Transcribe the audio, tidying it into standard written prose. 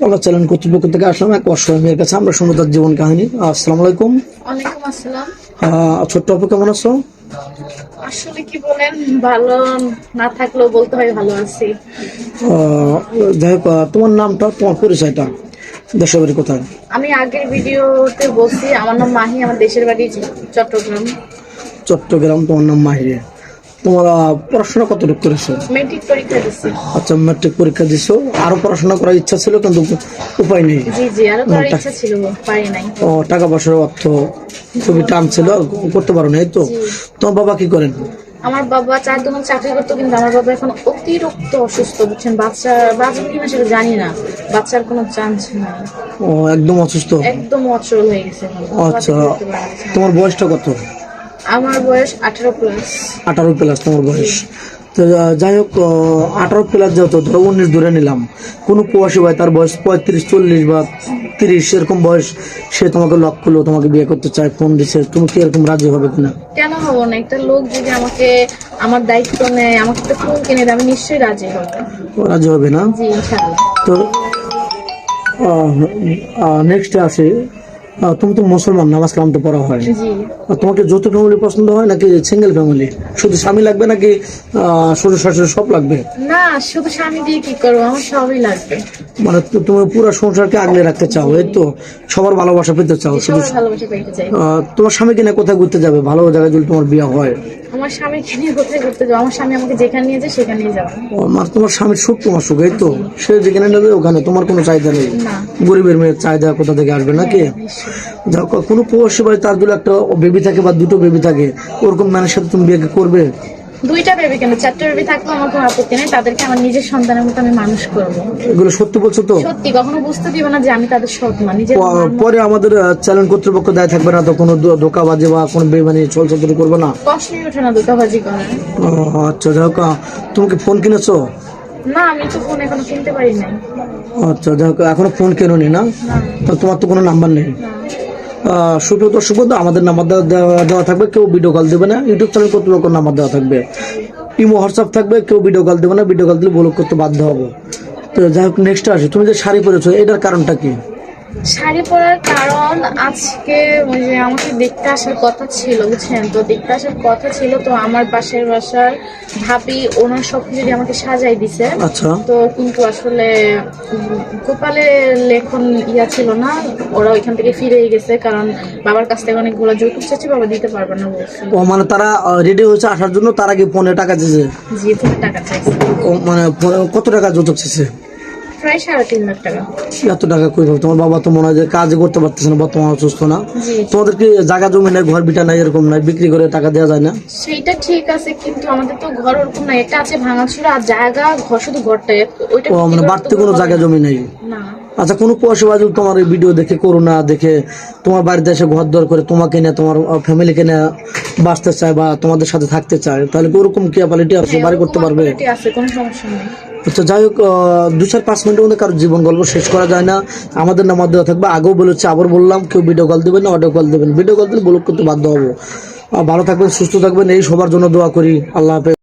আমার চ্যানেল কর্তৃপক্ষ থেকে আসলাম এক অসহায় মেয়ের কাছে। আমরা শুনবো তার জীবন কাহিনী। আসসালামু আলাইকুম। ওয়ালাইকুম আসসালাম। ছোট্ট আপু, কেমন আছো? আসলে কি বলেন, ভালো না থাকলেও বলতে হয় ভালো আছি। যাই হোক, তোমার নামটা, তোমার পরিচয়টা, দেশের বাড়ি কোথায়? আমি আগের ভিডিওতে বলছি আমার নাম মাহি, আমার দেশের বাড়ি চট্টগ্রাম। চট্টগ্রাম। তোমার নাম মাহিরে। তোমার পড়াশোনা কতটুকু করেছো? মেট্রিক পরীক্ষা দিছি। আচ্ছা, ম্যাট্রিক পরীক্ষা দিছো। আরো পড়াশোনা করার ইচ্ছা ছিল কিন্তু উপায় নেই। জি জি, আরো করার ইচ্ছা ছিল, পারি নাই। টাকা পয়সার অর্থ খুবই টান ছিল, করতে পারো না, এই তো। জি। তোমার বাবা কি করেন? আমার বাবা 4 দোকান চাকরি করতো, কিন্তু আমার বাবা এখন অতিরিক্ত অসুস্থ, বুঝছেন। বাঁচবে কিনা সেটা জানি না, বাচ্চার কোনো চান্স নাই। একদম অসুস্থ? একদম অচল হয়ে গেছে এখন, আচ্ছা, করতে পারে না। তোমার বয়সটা কত? আমার বয়স 18+। 18+ তোমার বয়স। তো যাই হোক, 18+ যেহেতু, ধরো 19 ধরে নিলাম। কোনো প্রবাসী ভাই তার বয়স 35, 40 বা 30 এরকম বয়স, সে তোমাকে লক করলো, তোমাকে বিয়ে করতে চায়, ফোন দিছে, তুমি কি এরকম রাজি হবে কিনা? কেন হব না? একটা লোক যদি আমাকে আমার দায়িত্ব নেয়, আমাকে একটা ফোন কিনে দেয়, আমি নিশ্চয়ই রাজি হব। রাজি হবে না? জি, ইনশাআল্লাহ। তো নেক্সটে আসি। তুমি তো মুসলমান, নামাজ কালাম তো পড়া হয়। জি। তোমাকে যৌথ ফ্যামিলি পছন্দ হয় নাকি সিঙ্গেল ফ্যামিলি? শুধু স্বামী লাগবে নাকি শ্বশুর শাশুড়ি সব লাগবে? না, শুধু স্বামী দিয়ে কি করবো, আমার সবই লাগবে। মানে তুমি পুরো সংসারকে আগলে রাখতে চাও, এই তো? সবার ভালোবাসা পেতে চাও শুধু? সবার ভালোবাসা পাইতে চাই। তোমার স্বামী কিনা কোথায় ঘুরতে যাবে ভালো জায়গায় যদি তোমার বিয়ে হয়? আমার স্বামীকে নিয়ে কোথায় ঘুরতে যাবো? আমার স্বামী আমাকে যেখানে নিয়ে যায় সেখানেই যাবো। মানে তোমার স্বামীর সুখ তোমার সুখ, এই তো? সে যেখানে নেবে ওখানে, তোমার কোনো চাহিদা নেই। না। গরিবের মেয়ের চাহিদা কোথা থেকে আসবে নাকি? নিশ্চয়ই। দেখো, কোনো প্রবাসী ভাই তার যদি একটা বেবি থাকে বা দুটো বেবি থাকে, ওরকম মানুষের সাথে তুমি বিয়ে করবে? 2টা বেবি কেন, 4টে বেবি থাকলেও আমার কোনো আপত্তি নেই, তাদেরকে আমার নিজের সন্তানের মতো আমি মানুষ করবো। এগুলো সত্যি বলছো তো? সত্যি, কখনো বুঝতে দিব না যে আমি তাদের সৎ মা, নিজের পরে আমাদের চ্যানেল কর্তৃপক্ষ দায় থাকবে না তো? কোনো ধোকাবাজি বা কোনো বেমানি চলচাতুরি করবে না? কষ্টই ওঠে না ধোকাবাজি করার। আচ্ছা, যাই হোক, তুমি কি ফোন কিনেছো? না, আমি তো ফোন এখনো কিনতে পারি নাই। আচ্ছা, যাই হোক, এখনো ফোন কেনোনি না? না। তো তোমার তো কোনো নাম্বার নেই। না। সুপ্রিয় দর্শক বন্ধু, আমাদের নাম্বার দেওয়া থাকবে, কেউ ভিডিও কল দেবে না। ইউটিউব চ্যানেল কর্তৃপক্ষ নাম্বার দেওয়া থাকবে, ইমো হোয়াটসঅ্যাপ থাকবে, কেউ ভিডিও কল দেবে না। ভিডিও কল দিলে ব্লক করতে বাধ্য হবো। তো যাই হোক, নেক্সট আসে, তুমি যে শাড়ি পরেছো এটার কারণটা কি? শাড়ি পরার কারণ, আজকে ওই যে আমাকে দেখতে আসার কথা ছিল, বুঝছেন তো, দেখতে আসার কথা ছিল। তো আমার পাশের বাসার ভাবি ওনার সবকিছু দিয়ে আমাকে সাজাই দিছে। আচ্ছা। তো কিন্তু আসলে কপালে লেখন ছিল না, ওরা ওইখান থেকে ফিরেই গেছে, কারণ বাবার কাছ থেকে অনেকগুলো যৌতুক চাচ্ছি, বাবা দিতে পারবে না বলছে। মানে তারা রেডি হয়েছে আসার জন্য, তার আগে ফোনে টাকা দিয়েছে? জি, ফোনে টাকা চাইছে। মানে কত টাকা যৌতুক চেয়েছে? প্রায় 3.5 লাখ টাকা। এত টাকা কই পাবো? তোমার বাবা তো মনে হয় যে কাজ করতে পারতেছে না, বর্তমানে অসুস্থ না? জি। তোমাদের কি জায়গা জমি নাই, ঘর বিটা নাই, এরকম নাই বিক্রি করে টাকা দেওয়া যায় না? সেইটা ঠিক আছে, কিন্তু আমাদের তো ঘর ওরকম না, একটা আছে ভাঙাচুরা, আর জায়গা ঘর শুধু ঘরটাই, ওইটা মানে বাড়তি কোনো জায়গা জমি নাই? না। আচ্ছা, কোনো পয়সা বাজু তোমার এই ভিডিও দেখে, করোনা দেখে তোমার বাড়িতে এসে ঘর দর করে তোমাকে নিয়ে, তোমার ফ্যামিলিকে নিয়ে বাঁচতে চায় বা তোমাদের সাথে থাকতে চায়, তাহলে ওরকম ক্যাপাবিলিটি আছে, বাড়ি করতে পারবে? আছে, কোনো সমস্যা নেই। আচ্ছা, যাই হোক, 2-4-5 মিনিটের মধ্যে কারো জীবন গল্প শেষ করা যায় না। আমাদের নাম্বার দেওয়া থাকবে, আগেও বলেছি, আবার বললাম, কেউ ভিডিও কল দেবেন না, অডিও কল দেবেন। ভিডিও কল দিলে ব্লক করতে বাধ্য হবো। ভালো থাকবেন, সুস্থ থাকবেন, এই সবার জন্য দোয়া করি। আল্লাহ হাফেজ।